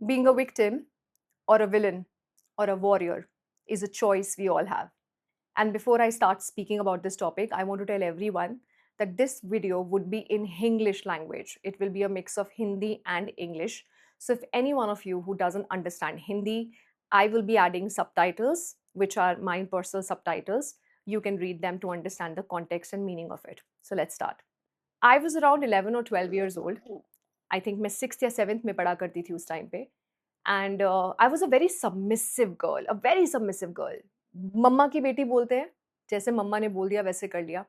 Being a victim or a villain or a warrior is a choice we all have. And before I start speaking about this topic, I want to tell everyone that this video would be in English language. It will be a mix of Hindi and English. So if any one of you who doesn't understand Hindi, I will be adding subtitles, which are my personal subtitles. You can read them to understand the context and meaning of it. So let's start. I was around 11 or 12 years old. I think मैं 6th या 7th में पढ़ा करती थी उस time पे and I was a very submissive girl. मम्मा की बेटी बोलते हैं, जैसे मम्मा ने बोल दिया वैसे कर लिया।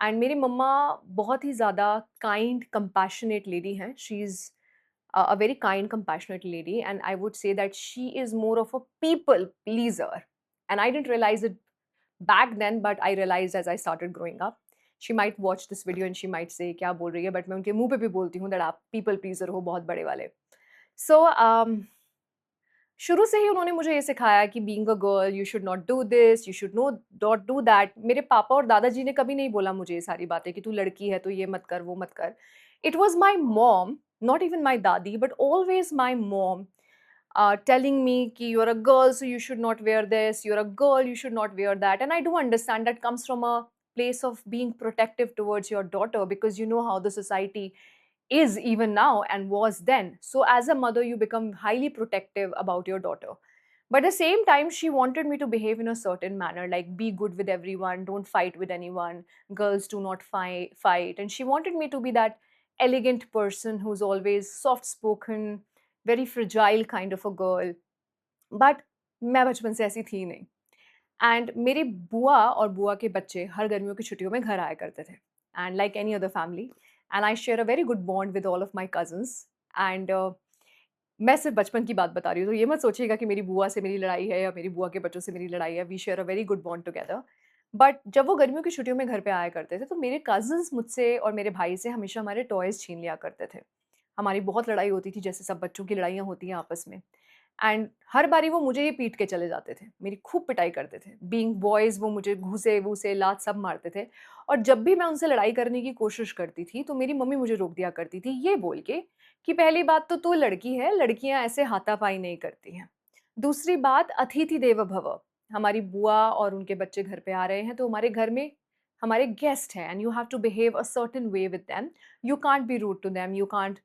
एंड मेरी मम्मा बहुत ही ज़्यादा काइंड कंपैशनेट लेडी हैं। She is a very kind, compassionate lady, and I would say that she is more of a people pleaser. And I didn't realize it back then, but I realized as I started growing up. She might watch this video and she might say, क्या बोल रही है? But मैं उनके मुंह पे भी बोलती हूँ that आप people pleaser हो बहुत बड़े वाले। So शुरू से ही उन्होंने मुझे ये सिखाया कि being a girl you should not do this, you should know not do that. मेरे पापा और दादाजी ने कभी नहीं बोला मुझे ये सारी बातें कि तू लड़की है तो ये मत कर, वो मत कर। It was my mom, not even my दादी, but always my mom telling me कि you're a girl so you should not wear this, you're a girl you should not wear that. And I do understand that comes from a place of being protective towards your daughter, because you know how the society is even now and was then. So as a mother, you become highly protective about your daughter. But at the same time, she wanted me to behave in a certain manner, like be good with everyone, don't fight with anyone, girls do not fight. And she wanted me to be that elegant person who's always soft spoken, very fragile kind of a girl. But मैं बचपन से ऐसी थी नहीं। And मेरी बुआ और बुआ के बच्चे हर गर्मियों की छुट्टियों में घर आया करते थे, and like any other family, and I share a very good bond with all of my cousins. And मैं सिर्फ बचपन की बात बता रही हूँ, तो ये मत सोचिएगा कि मेरी बुआ से मेरी लड़ाई है या मेरी बुआ के बच्चों से मेरी लड़ाई है। We share a very good bond together. But जब वो गर्मियों की छुट्टियों में घर पे आया करते थे, तो मेरे कजन्स मुझसे और मेरे भाई से हमेशा हमारे टॉयज़ छीन लिया करते थे। हमारी बहुत लड़ाई होती थी, जैसे सब बच्चों की लड़ाइयाँ होती हैं आपस में। एंड हर बारी वो मुझे ही पीट के चले जाते थे, मेरी खूब पिटाई करते थे। बीइंग बॉयज़ वो मुझे घूसे-वूसे, लात सब मारते थे। और जब भी मैं उनसे लड़ाई करने की कोशिश करती थी, तो मेरी मम्मी मुझे रोक दिया करती थी, ये बोल के कि पहली बात तो तू लड़की है, लड़कियाँ ऐसे हाथापाई नहीं करती हैं। दूसरी बात, अतिथि देवो भव। हमारी बुआ और उनके बच्चे घर पे आ रहे हैं, तो हमारे घर में हमारे गेस्ट हैं, and you have to behave a certain way with them. You can't be rude to them, you can't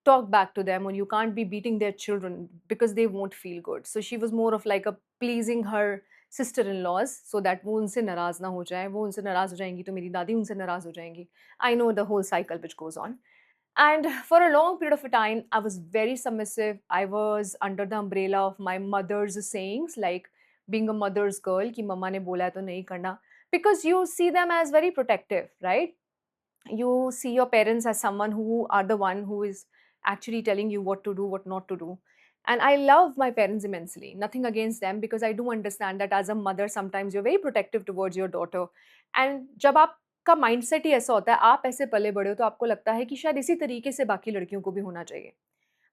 talk back to them, or you can't be beating their children because they won't feel good. So she was more of like a pleasing her sister-in-laws so that वो उनसे नाराज़ ना हो जाए। वो उनसे नाराज़ हो जाएँगी तो मेरी दादी उनसे नाराज़ हो जाएँगी। I know the whole cycle which goes on. And for a long period of time, I was very submissive. I was under the umbrella of my mother's sayings, like being a mother's girl, कि मम्मा ने बोला है तो नहीं करना. Because you see them as very protective, right? You see your parents as someone who are the one who is actually telling you what to do, what not to do. And I love my parents immensely. Nothing against them, because I do understand that as a mother, sometimes you're very protective towards your daughter. And जब आपका mindset ही ऐसा होता है, आप ऐसे पले बड़े हो, तो आपको लगता है कि शायद इसी तरीके से बाकी लड़कियों को भी होना चाहिए।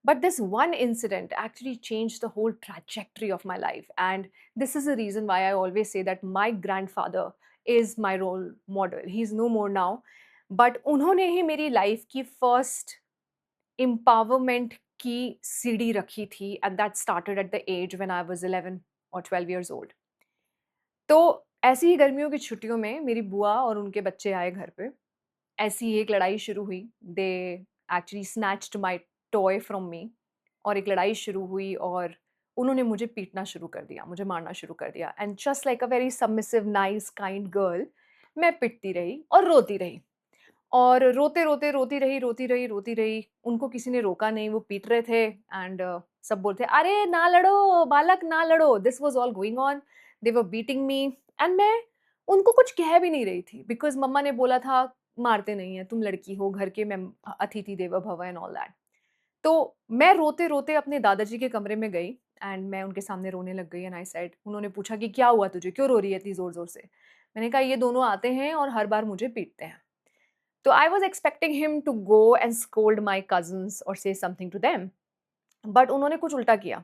But this one incident actually changed the whole trajectory of my life. And this is the reason why I always say that my grandfather is my role model. He's no more now. But उन्होंने ही मेरी life की first empowerment की सीढ़ी रखी थी, and that started at the age when I was 11 or 12 years old. तो ऐसी ही गर्मियों की छुट्टियों में मेरी बुआ और उनके बच्चे आए घर पे। ऐसी ही एक लड़ाई शुरू हुई। They actually snatched my toy from me, और एक लड़ाई शुरू हुई और उन्होंने मुझे पीटना शुरू कर दिया, मुझे मारना शुरू कर दिया। And just like a very submissive, nice, kind girl, मैं पिटती रही और रोती रही। और रोते-रोते, रोती रही। उनको किसी ने रोका नहीं, वो पीट रहे थे। एंड सब बोलते, "अरे ना लड़ो, बालक ना लड़ो।" This was all going on. They were beating me, and मैं उनको कुछ कह भी नहीं रही थी, बिकॉज़ मम्मा ने बोला था, "मारते नहीं हैं, तुम लड़की हो, घर के अतिथि देवो भव" एंड ऑल दैट। तो मैं रोते-रोते अपने दादाजी के कमरे में गई, एंड मैं उनके सामने रोने लग गई। एंड आई सेड, उन्होंने पूछा कि, "क्या हुआ तुझे? क्यों रो रही है इतनी ज़ोर-ज़ोर से?" मैंने कहा, "ये दोनों आते हैं और हर बार मुझे पीटते हैं।" तो I was expecting him to go and scold my cousins or say something to them, but उन्होंने कुछ उल्टा किया।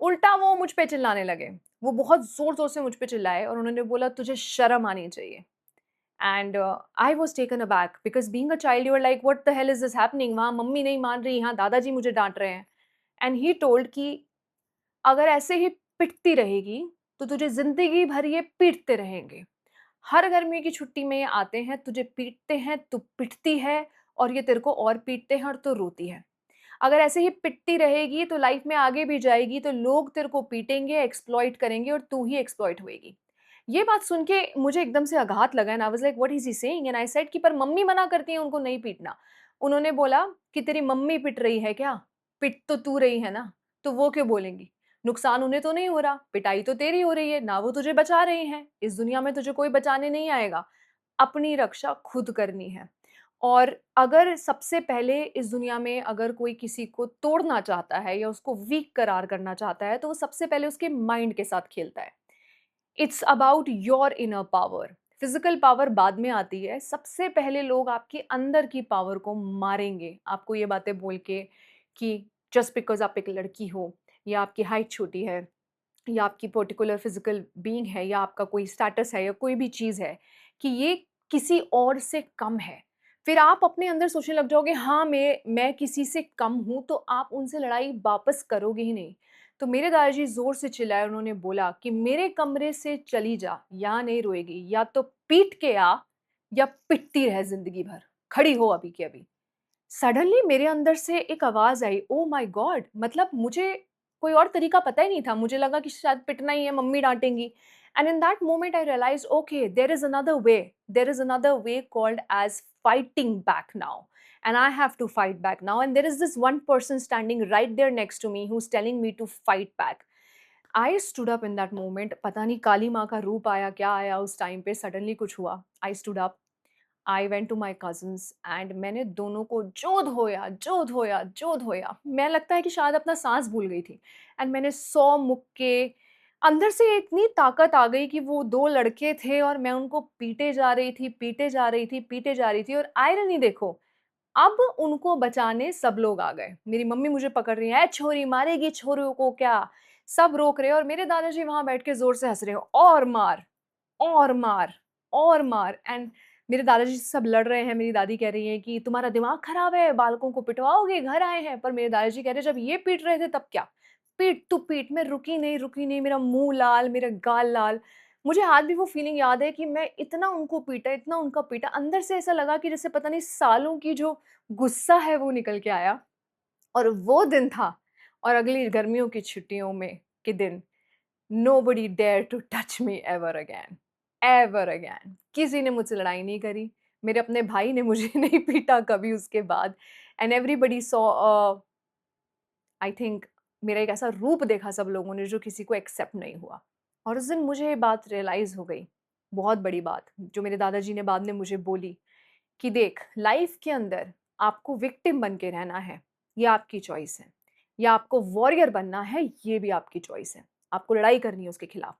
उल्टा वो मुझ पे चिल्लाने लगे। वो बहुत ज़ोर-ज़ोर से मुझ पे चिल्लाए और उन्होंने बोला, "तुझे शर्म आनी चाहिए।" And I was taken aback, because being a child you are like, "what the hell is this happening?" वहाँ मम्मी नहीं मान रही, यहाँ दादाजी मुझे डाँट रहे हैं। एंड ही टोल्ड कि अगर ऐसे ही पिटती रहेगी, तो तुझे ज़िंदगी भर ये पीटते रहेंगे। हर गर्मी की छुट्टी में ये आते हैं, तुझे पीटते हैं, तू पिटती है और ये तेरे को और पीटते हैं और तू रोती है। अगर ऐसे ही पिटती रहेगी तो लाइफ में आगे भी जाएगी तो लोग तेरे को पीटेंगे, एक्सप्लॉइट करेंगे और तू ही एक्सप्लॉइट होएगी। ये बात सुन के मुझे एकदम से आघात लगा and I was like what is he saying? And I said कि पर मम्मी मना करती हैं उनको नहीं पीटना। उन्होंने बोला कि तेरी मम्मी पिट रही है क्या? पिट तो तू रही है ना, तो वो क्यों बोलेंगी? नुकसान उन्हें तो नहीं हो रहा, पिटाई तो तेरी हो रही है, ना वो तुझे बचा रही हैं। इस दुनिया में तुझे कोई बचाने नहीं आएगा। अपनी रक्षा खुद करनी है। और अगर सबसे पहले इस दुनिया में अगर कोई किसी को तोड़ना चाहता है या उसको वीक करार करना चाहता है, तो वो सबसे पहले उसके माइंड के साथ खेलता है। It's about your inner power. Physical power बाद में आती है। सबसे पहले लोग आपके अंदर की पावर को मारेंगे, आपको ये बातें बोल के कि जस्ट बिकॉज़ आप एक लड़की हो या आपकी हाइट छोटी है या आपकी पर्टिकुलर फिजिकल बीइंग है या आपका कोई स्टेटस है या कोई भी चीज़ है कि ये किसी और से कम है। फिर आप अपने अंदर सोचने लग जाओगे हाँ, मैं किसी से कम हूँ, तो आप उनसे लड़ाई वापस करोगे ही नहीं। तो मेरे दादाजी ज़ोर से चिल्लाए, उन्होंने बोला कि मेरे कमरे से चली जा, यहाँ नहीं रोएगी, या तो पीट के आ या पिटती रह ज़िंदगी भर, खड़ी हो अभी के अभी। सडनली मेरे अंदर से एक आवाज़ आई, ओह माय गॉड! मतलब मुझे कोई और तरीका पता ही नहीं था। मुझे लगा कि शायद पिटना ही है, मम्मी डाँटेंगी। And in that moment I realised okay there is another way called as fighting back now and I have to fight back now and there is this one person standing right there next to me who is telling me to fight back. I stood up in that moment. पता नहीं काली माँ का रूप आया, क्या आया उस time पे, सडनली कुछ हुआ। I stood up, I went to my cousins and मैंने दोनों को जो धोया, जो धोया, जो धोया। मैं लगता है कि शायद अपना साँस भूल गई थी एंड मैंने 100 मुक्के, अंदर से इतनी ताकत आ गई कि वो 2 लड़के थे और मैं उनको पीटे जा रही थी, पीटे जा रही थी, पीटे जा रही थी और आयरनी देखो, अब उनको बचाने सब लोग आ गए। मेरी मम्मी मुझे पकड़ रही हैं, "ए छोरी मारेगी छोरों को क्या?" सब रोक रहे हैं और मेरे दादाजी वहाँ बैठ के ज़ोर से हँस रहे हैं, "और मार, और मार, और मार।" एंड मेरे दादाजी से सब लड़ रहे हैं। मेरी दादी कह रही हैं कि तुम्हारा दिमाग खराब है, बालकों को पिटवाओगे, घर आए हैं। पर मेरे दादाजी कह रहे हैं जब ये पीट रहे थे तब क्या? पीट तू पीट। मैं रुकी नहीं, मेरा मुँह लाल, मेरा गाल लाल। मुझे आज भी वो फीलिंग याद है कि मैं इतना उनको पीटा, इतना उनका पीटा, अंदर से ऐसा लगा कि जैसे पता नहीं सालों की जो गुस्सा है वो निकल के आया। और वो दिन था और अगली गर्मियों की छुट्टियों में के दिन, nobody dare to touch me ever again. किसी ने मुझसे लड़ाई नहीं करी। मेरे अपने भाई ने मुझे नहीं पीटा कभी उसके बाद and everybody saw I think मेरा एक ऐसा रूप देखा सब लोगों ने जो किसी को एक्सेप्ट नहीं हुआ। और उस दिन मुझे ये बात रियलाइज़ हो गई, बहुत बड़ी बात, जो मेरे दादाजी ने बाद में मुझे बोली कि देख, लाइफ के अंदर आपको विक्टिम बन के रहना है, ये आपकी चॉइस है, या आपको वॉरियर बनना है, ये भी आपकी चॉइस है। आपको लड़ाई करनी है उसके खिलाफ।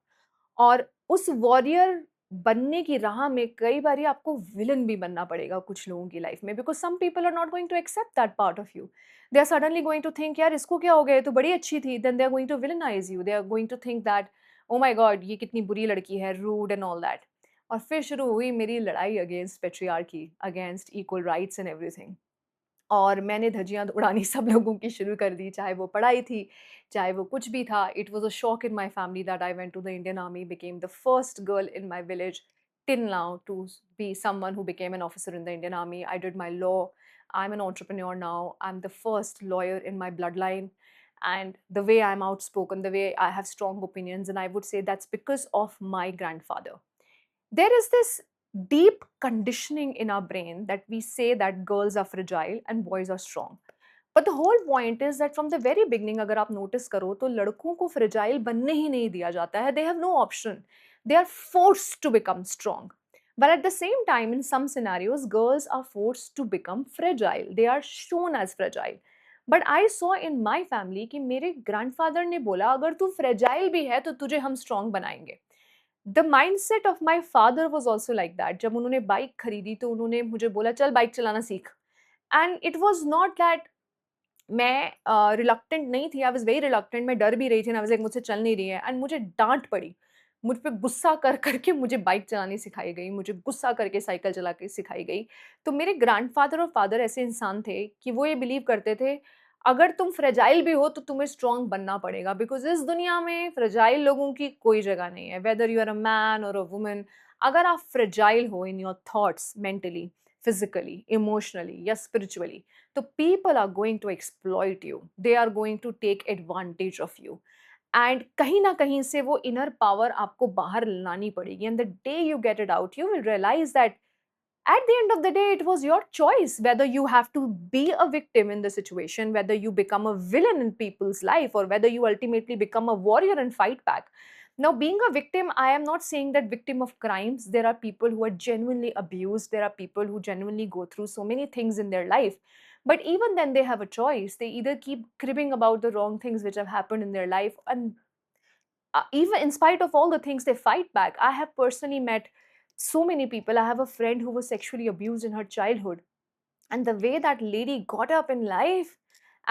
और उस वॉरियर बनने की राह में कई बारी आपको विलन भी बनना पड़ेगा कुछ लोगों की लाइफ में, because some people are not going to accept that part of you. They are suddenly going to think यार इसको क्या हो गया, ये तो बड़ी अच्छी थी। Then they are going to villainise you. They are going to think that oh my God! ये कितनी बुरी लड़की है, रूड एंड ऑल दैट। और फिर शुरू हुई मेरी लड़ाई against patriarchy, against equal rights and everything. और मैंने धज्जियाँ उड़ानी सब लोगों की शुरू कर दी, चाहे वो पढ़ाई थी, चाहे वो कुछ भी था। It was a shock in my family that I went to the Indian army, became the first girl in my village till now to be someone who became an officer in the Indian Army. I did my law. I'm an entrepreneur now. I'm the first lawyer in my bloodline. And the way I'm outspoken, the way I have strong opinions, and I would say that's because of my grandfather. There is this deep conditioning in our brain that we say that girls are fragile and boys are strong. But the whole point is that from the very beginning, अगर आप notice करो तो लड़कों को fragile बनने ही नहीं दिया जाता है. They have no option. They are forced to become strong. But at the same time, in some scenarios, girls are forced to become fragile. They are shown as fragile. But I saw in my family कि मेरे grandfather ने बोला अगर तू fragile भी है तो तुझे हम strong बनाएंगे. The mindset of my father was also like that. जब उन्होंने बाइक खरीदी तो उन्होंने मुझे बोला चल बाइक चलाना सीख। And it was not that मैं रिलक्टेंट नहीं थी, आई वाज़ वेरी रिलक्टेंट, मैं डर भी रही थी एंड आई वाज़ लाइक मुझसे चल नहीं रही है एंड मुझे डाँट पड़ी। मुझ पे गुस्सा कर के मुझे बाइक चलानी सिखाई गई, मुझे गुस्सा करके साइकिल चला के सिखाई गई। तो मेरे ग्रैंडफ़ादर और फ़ादर ऐसे इंसान थे कि वो ये बिलीव करते थे, अगर तुम फ्रेजाइल भी हो तो तुम्हें स्ट्रांग बनना पड़ेगा, बिकॉज़ इस दुनिया में फ्रेजाइल लोगों की कोई जगह नहीं है, whether you are a man or a woman. अगर आप फ्रेजाइल हो in your thoughts, mentally, physically, emotionally या स्पिरिचुअली, तो people are going to exploit you, they are going to take advantage of you. And कहीं ना कहीं से वो इनर पावर आपको बाहर लानी पड़ेगी, and the day you get it out you will realise that at the end of the day, it was your choice whether you have to be a victim in the situation, whether you become a villain in people's life, or whether you ultimately become a warrior and fight back. Now, being a victim, I am not saying that victim of crimes. There are people who are genuinely abused, there are people who genuinely go through so many things in their life. But even then, they have a choice. They either keep cribbing about the wrong things which have happened in their life, and even in spite of all the things, they fight back. I have personally met so many people. I have a friend who was sexually abused in her childhood, and the way that lady got up in life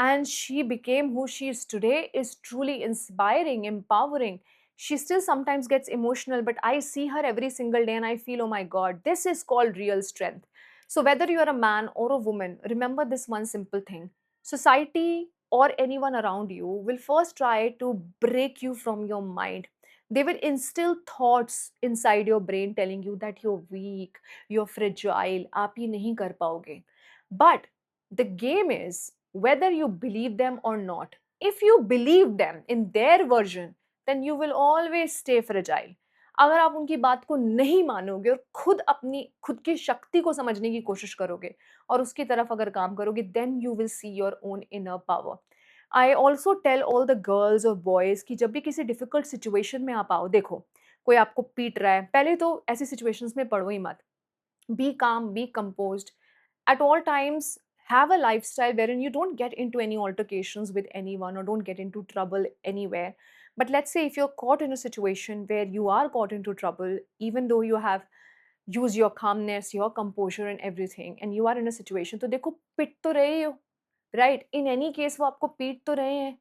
and she became who she is today is truly inspiring, empowering. She still sometimes gets emotional, but I see her every single day and I feel, oh my God, this is called real strength. So, whether you are a man or a woman, remember this one simple thing: society or anyone around you will first try to break you from your mind. They will instill thoughts inside your brain telling you that you're weak, you're fragile, आप ये नहीं कर पाओगे. But the game is whether you believe them or not. If you believe them in their version, then you will always stay fragile. अगर आप उनकी बात को नहीं मानोगे और खुद की शक्ति को समझने की कोशिश करोगे और उसकी तरफ अगर काम करोगे, then you will see your own inner power. I also tell all the girls or boys कि जब भी किसी डिफिकल्ट सिचुएशन में आप आओ, देखो कोई आपको पीट रहा है, पहले तो ऐसी सिचुएशंस में पड़ो ही मत. Be calm, be composed. At all times, have a lifestyle wherein you don't get into any altercations with anyone or don't get into trouble anywhere. But let's say if you're caught in a situation where you are caught into trouble, even though you have used your calmness, your composure, and everything, and you are in a situation, तो देखो पिट तो रहे ही हो, right? In any case वो आपको पीट तो रहे हैं.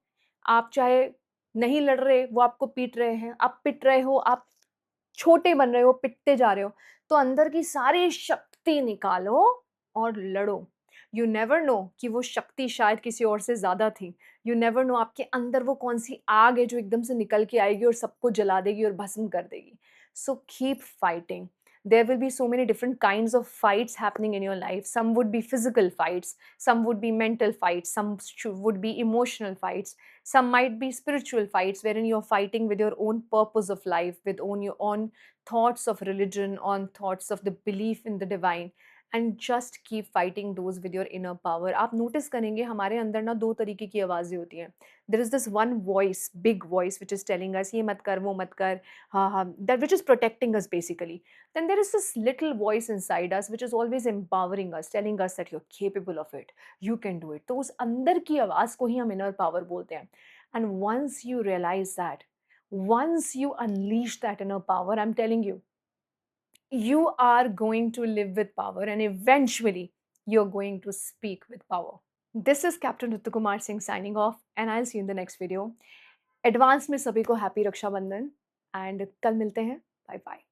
आप चाहे नहीं लड़ रहे, वो आपको पीट रहे हैं. आप पिट रहे हो, आप छोटे बन रहे हो, पिटते जा रहे हो, तो अंदर की सारी शक्ति निकालो और लड़ो. यू नेवर नो कि वो शक्ति शायद किसी और से ज़्यादा थी. यू नेवर नो आपके अंदर वो कौन-सी आग है जो एकदम से निकल के आएगी और सबको जला देगी और भस्म कर देगी. So keep fighting. There will be so many different kinds of fights happening in your life. Some would be physical fights, some would be mental fights, some would be emotional fights, some might be spiritual fights wherein you're fighting with your own purpose of life, with your own thoughts of religion, on thoughts of the belief in the divine, and just keep fighting those with your inner power. आप notice करेंगे हमारे अंदर ना दो तरीके की आवाज़ें होती हैं. There is this one voice, big voice, which is telling us ये मत कर, वो मत कर, हाँ हाँ, that which is protecting us basically. Then there is this little voice inside us which is always empowering us, telling us that you're capable of it, you can do it. तो उस अंदर की आवाज़ को ही हम inner power बोलते हैं. And once you realize that, once you unleash that inner power, I'm telling you are going to live with power and eventually you're going to speak with power. This is Captain Ritu Kumar Singh signing off, and I'll see you in the next video. Advance में सभी को happy Rakshabandhan, and कल मिलते हैं. Bye bye.